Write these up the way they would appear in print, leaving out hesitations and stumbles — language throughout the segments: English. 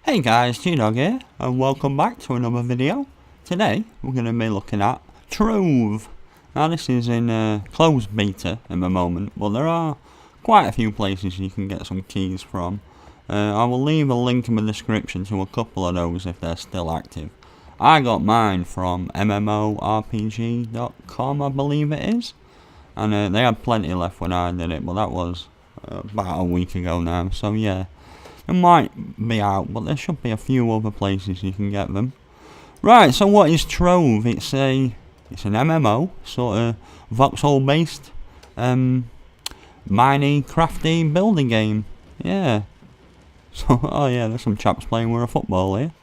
Hey guys, G-Dog here, and welcome back to another video. Today, we're going to be looking at Trove. Now this is in closed beta at the moment, but there are quite a few places you can get some keys from. I will leave a link in the description to a couple of those if they're still active. I got mine from mmorpg.com, I believe it is. And they had plenty left when I did it, but that was about a week ago now, so yeah. It might be out, but there should be a few other places you can get them. Right, so what is Trove? It's an MMO, sort of voxel based, miney, crafty building game. Yeah. So, oh yeah, there's some chaps playing with a football here.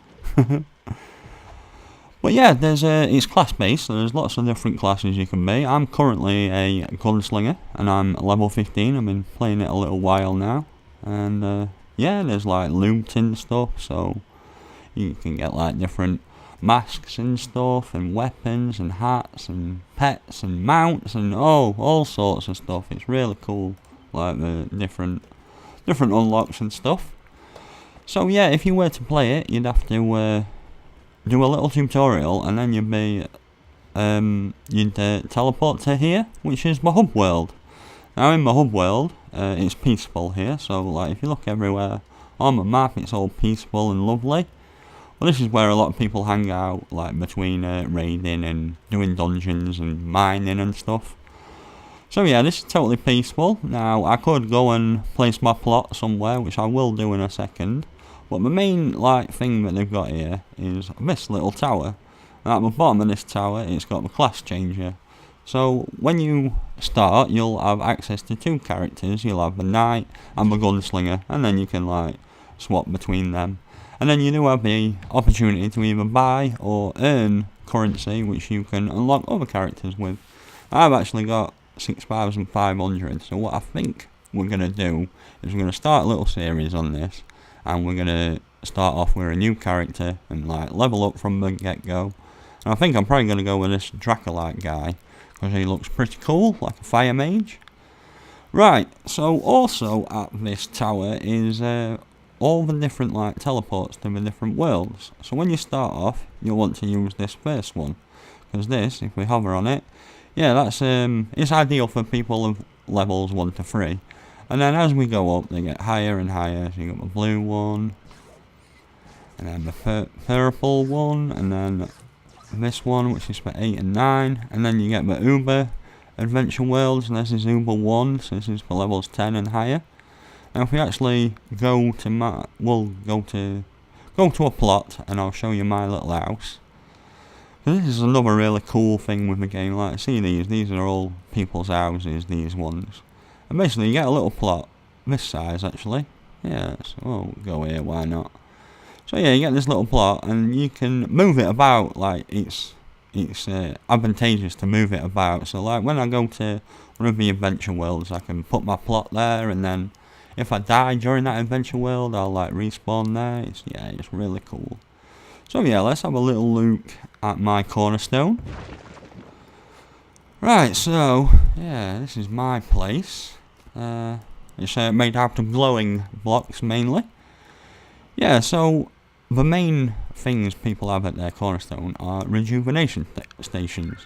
But yeah, it's class based, so there's lots of different classes you can be. I'm currently a gunslinger, and I'm level 15. I've been playing it a little while now, and yeah, there's like loot and stuff, so you can get like different masks and stuff, and weapons and hats and pets and mounts and all sorts of stuff. It's really cool, like the different unlocks and stuff. So yeah, if you were to play it, you'd have to do a little tutorial, and then you'd teleport to here, which is my hub world. Now in my hub world, it's peaceful here, so like if you look everywhere on the map, it's all peaceful and lovely. Well, this is where a lot of people hang out, like between raiding and doing dungeons and mining and stuff. So yeah, this is totally peaceful. Now I could go and place my plot somewhere, which I will do in a second. But the main thing that they've got here is this little tower. And at the bottom of this tower, it's got the class changer. So when you start, you'll have access to two characters. You'll have the knight and the gunslinger, and then you can swap between them. And then you do have the opportunity to either buy or earn currency, which you can unlock other characters with. I've actually got 6,500, so what I think we're going to do is we're going to start a little series on this, and we're going to start off with a new character and level up from the get-go. And I think I'm probably going to go with this Dracolite guy, because he looks pretty cool, like a fire mage. Right, so also at this tower is all the different teleports to the different worlds. So when you start off, you'll want to use this first one, because this, if we hover on it, yeah, that's it's ideal for people of levels 1 to 3. And then as we go up, they get higher and higher. So you got the blue one, and then the purple one, and then this one, which is for 8 and 9, and then you get the Uber Adventure Worlds, and this is Uber 1, so this is for levels 10 and higher. Now if we actually go to we'll go to a plot, and I'll show you my little house. So this is another really cool thing with the game. See these are all people's houses, these ones. And basically you get a little plot, this size actually. Yeah, so we'll go here, why not? So yeah, you get this little plot, and you can move it about. It's advantageous to move it about. So when I go to one of the adventure worlds, I can put my plot there, and then if I die during that adventure world, I'll respawn there. It's really cool. So yeah, let's have a little look at my cornerstone. Right, so yeah, this is my place. It's made out of glowing blocks mainly. Yeah, so the main things people have at their cornerstone are rejuvenation stations.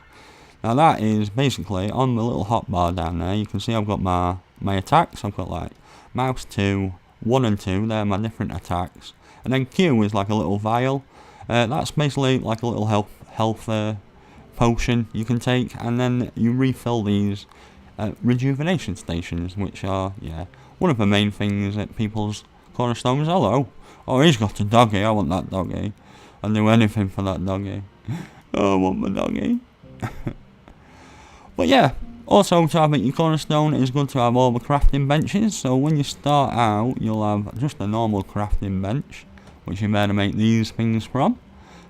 Now that is basically on the little hotbar down there. You can see I've got my attacks. I've got mouse 2, 1 and 2. They're my different attacks. And then Q is like a little vial. That's basically like a little health potion you can take, and then you refill these rejuvenation stations, which are one of the main things at people's cornerstones. Hello. Oh, he's got a doggy. I want that doggy. I'll do anything for that doggy. Oh, I want my doggy. But yeah, also to have at your cornerstone, it's good to have all the crafting benches. So when you start out, you'll have just a normal crafting bench, which you're there to make these things from.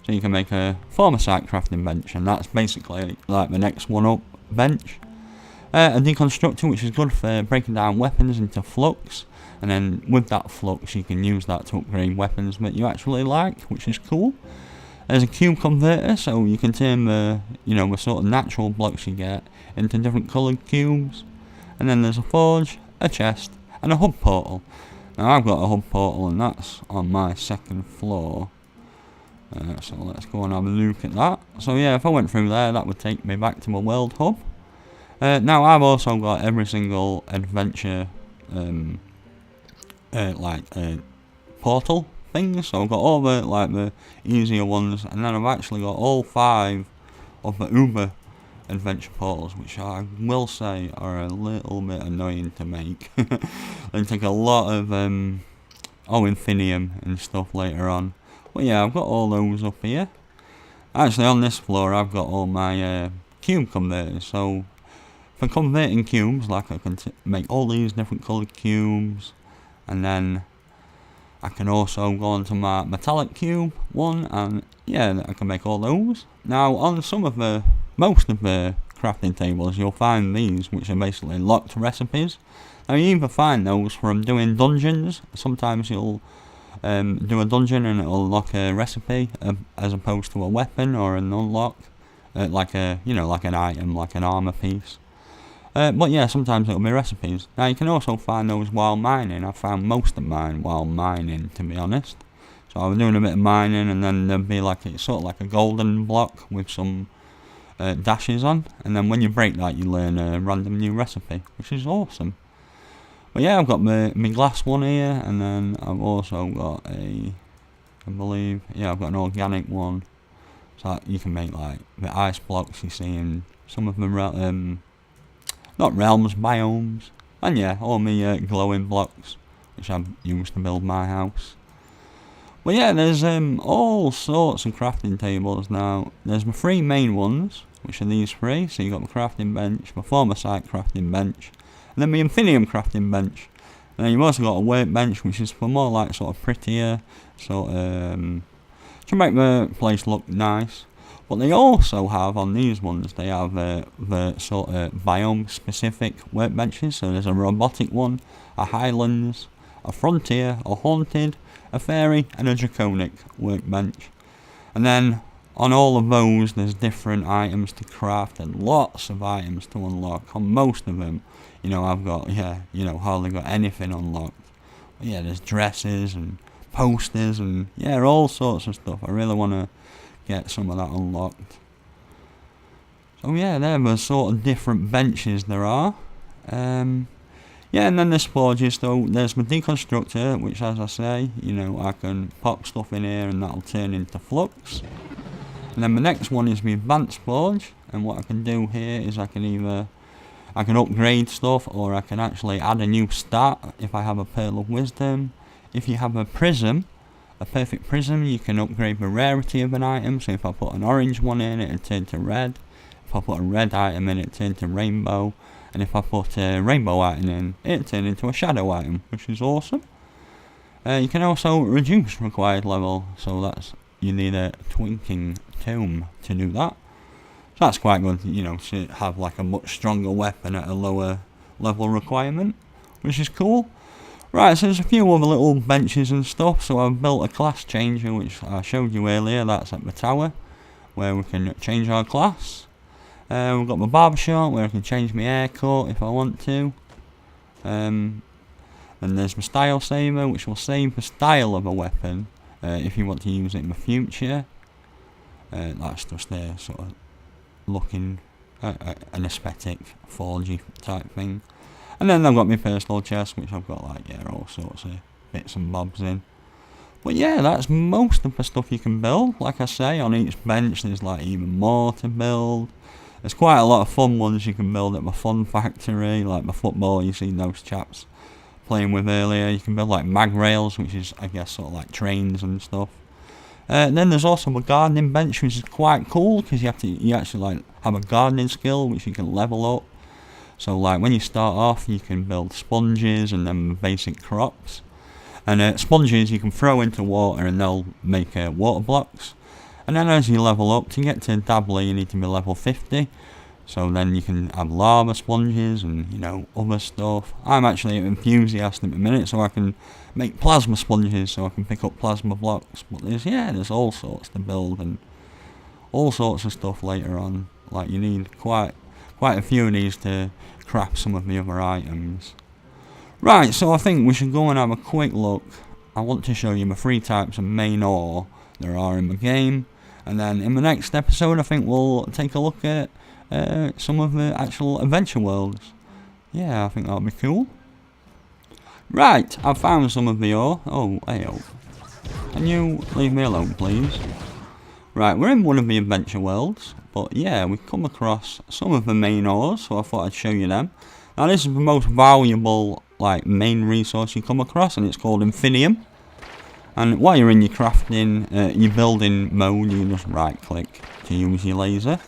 So you can make a formosite crafting bench, and that's basically the next one up bench. A deconstructor, which is good for breaking down weapons into flux, and then with that flux you can use that to upgrade weapons that you actually like, which is cool. There's a cube converter, so you can turn the sort of natural blocks you get into different coloured cubes. And then there's a forge, a chest, and a hub portal. Now I've got a hub portal and that's on my second floor. So let's go and have a look at that. So yeah, if I went through there, that would take me back to my world hub. Now I've also got every single adventure portal things. So I've got all the easier ones, and then I've actually got all 5 of the Uber adventure portals, which I will say are a little bit annoying to make. They take a lot of Infinium and stuff later on. But yeah, I've got all those up here. Actually, on this floor, I've got all my cube converters. So for converting cubes, like I can make all these different coloured cubes, and then I can also go onto my metallic cube one, and yeah, I can make all those. Now on most of the crafting tables, you'll find these, which are basically locked recipes. Now you either find those from doing dungeons. Sometimes you'll do a dungeon and it'll lock a recipe as opposed to a weapon or an unlock, like an item, like an armor piece. But yeah, sometimes it'll be recipes. Now you can also find those while mining. I found most of mine while mining, to be honest. So I was doing a bit of mining, and then there'd be it's sort of like a golden block with some dashes on, and then when you break that, you learn a random new recipe, which is awesome. But yeah, I've got my glass one here, and then I've also got I've got an organic one. So you can make the ice blocks you see in some of the not realms, biomes. And yeah, all my glowing blocks, which I've used to build my house. But yeah, there's all sorts of crafting tables now. There's my 3 main ones, which are these 3. So you've got my crafting bench, my former site crafting bench, and then my Infinium crafting bench. And then you've also got a workbench, which is for more sort of prettier, to make the place look nice. But they also have, on these ones, they have the sort of biome specific workbenches. So there's a robotic one, a highlands, a frontier, a haunted, a fairy, and a draconic workbench. And then on all of those, there's different items to craft and lots of items to unlock. On most of them, I've got hardly got anything unlocked. But yeah, there's dresses and posters and all sorts of stuff. I really want to get some of that unlocked. So yeah, there are sort of different benches there are. And then there's forges. So there's my deconstructor, which, as I say, I can pop stuff in here and that'll turn into flux. And then my next one is my advanced forge, and what I can do here is I can upgrade stuff, or I can actually add a new stat if I have a pearl of wisdom. If you have a prism, a perfect prism, you can upgrade the rarity of an item. So if I put an orange one in, it'll turn to red. If I put a red item in, it'll turn to rainbow. And if I put a rainbow item in, it'll turn into a shadow item, which is awesome. You can also reduce required level, so you need a twinking tome to do that. So that's quite good, to have a much stronger weapon at a lower level requirement, which is cool. Right, so there's a few other little benches and stuff. So I've built a class changer, which I showed you earlier. That's at the tower, where we can change our class. We've got my barber shop, where I can change my haircut if I want to. And there's my style saver, which will save the style of a weapon if you want to use it in the future. That's just there, sort of looking an aesthetic, forgy type thing. And then I've got my personal chest, which I've got all sorts of bits and bobs in. But yeah, that's most of the stuff you can build. Like I say, on each bench there's even more to build. There's quite a lot of fun ones you can build at my fun factory, like my football you see those chaps playing with earlier. You can build mag rails, which is I guess sort of trains and stuff. And then there's also a gardening bench, which is quite cool because you actually have a gardening skill which you can level up. So when you start off, you can build sponges and then basic crops. And sponges you can throw into water and they'll make water blocks. And then as you level up, to get to dabbler you need to be level 50. So then you can have lava sponges and other stuff. I'm actually an enthusiast at the minute, so I can make plasma sponges so I can pick up plasma blocks. But there's all sorts to build and all sorts of stuff later on. You need quite a few of these to craft some of the other items. Right, so I think we should go and have a quick look. I want to show you the 3 types of main ore there are in the game, and then in the next episode I think we'll take a look at some of the actual adventure worlds. Yeah, I think that'll be cool. Right, I've found some of the ore. Oh, hey-oh. Can you leave me alone, please? Right, we're in one of the adventure worlds, but yeah, we've come across some of the main ores, so I thought I'd show you them. Now this is the most valuable, like, main resource you come across, and it's called Infinium. And while you're in your crafting, your building mode, you just right click to use your laser.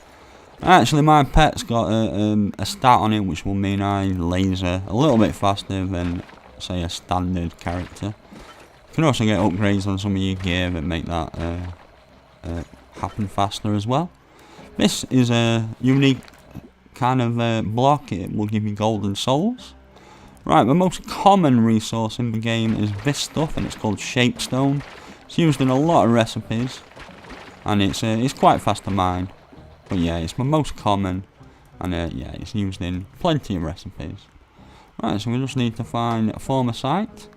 Actually, my pet's got a stat on it, which will mean I laser a little bit faster than, say, a standard character. You can also get upgrades on some of your gear that make that happen faster as well. This is a unique kind of block. It will give you golden souls. Right, the most common resource in the game is this stuff, and it's called Shapestone. It's used in a lot of recipes, and it's quite fast to mine. But yeah, it's the most common, and yeah, it's used in plenty of recipes. Right, so we just need to find a former site.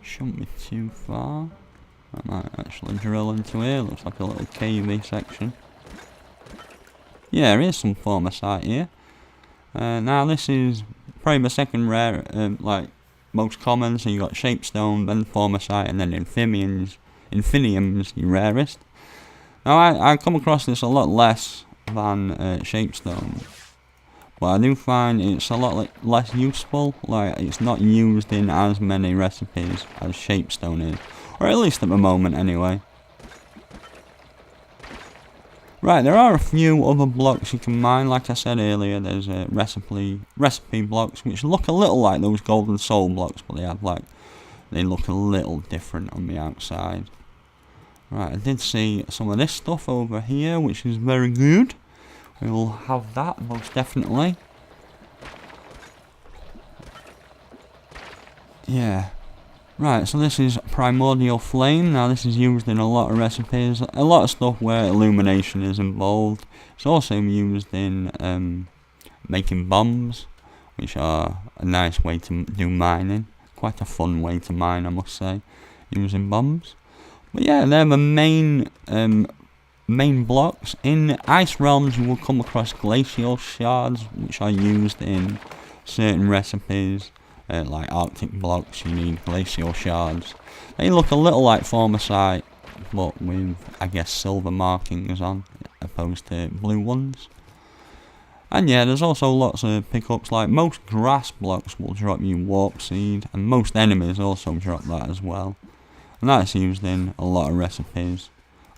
Shouldn't be too far. I might actually drill into here. Looks like a little cavey section. Yeah, there is some former site here. Now this is probably the second rare, like most common. So you got Shapestone, then former site, and then Infinium's your rarest. Now I come across this a lot less than Shapestone, but I do find it's a lot less useful. Like, it's not used in as many recipes as Shapestone is, or at least at the moment anyway. Right, there are a few other blocks you can mine. Like I said earlier, there's recipe blocks which look a little like those golden soul blocks, but they look a little different on the outside. Right, I did see some of this stuff over here, which is very good. We will have that most definitely. Yeah. Right, so this is Primordial Flame. Now this is used in a lot of recipes, a lot of stuff where illumination is involved. It's also used in making bombs, which are a nice way to do mining. Quite a fun way to mine, I must say, using bombs. But yeah, they're the main blocks. In Ice Realms you will come across glacial shards, which are used in certain recipes. Like Arctic blocks, you need glacial shards. They look a little like former site, but with, I guess, silver markings on, opposed to blue ones. And yeah, there's also lots of pickups, like most grass blocks will drop you warp seed, and most enemies also drop that as well. And that's used in a lot of recipes.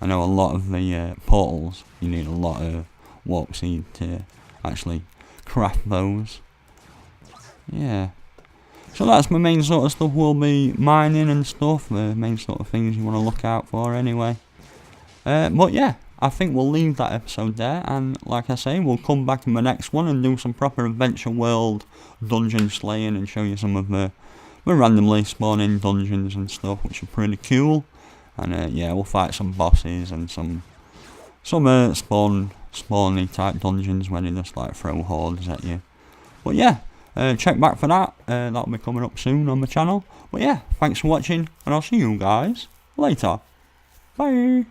I know a lot of the portals, you need a lot of warp seed to actually craft those. Yeah. So that's my main sort of stuff we'll be mining and stuff, the main sort of things you want to look out for anyway. But yeah, I think we'll leave that episode there, and like I say, we'll come back in the next one and do some proper adventure world dungeon slaying and show you some of the randomly spawning dungeons and stuff, which are pretty cool. And yeah, we'll fight some bosses and some spawny type dungeons where they just like throw hordes at you. But yeah. Check back for that, that'll be coming up soon on the channel. But yeah, thanks for watching, and I'll see you guys later. Bye!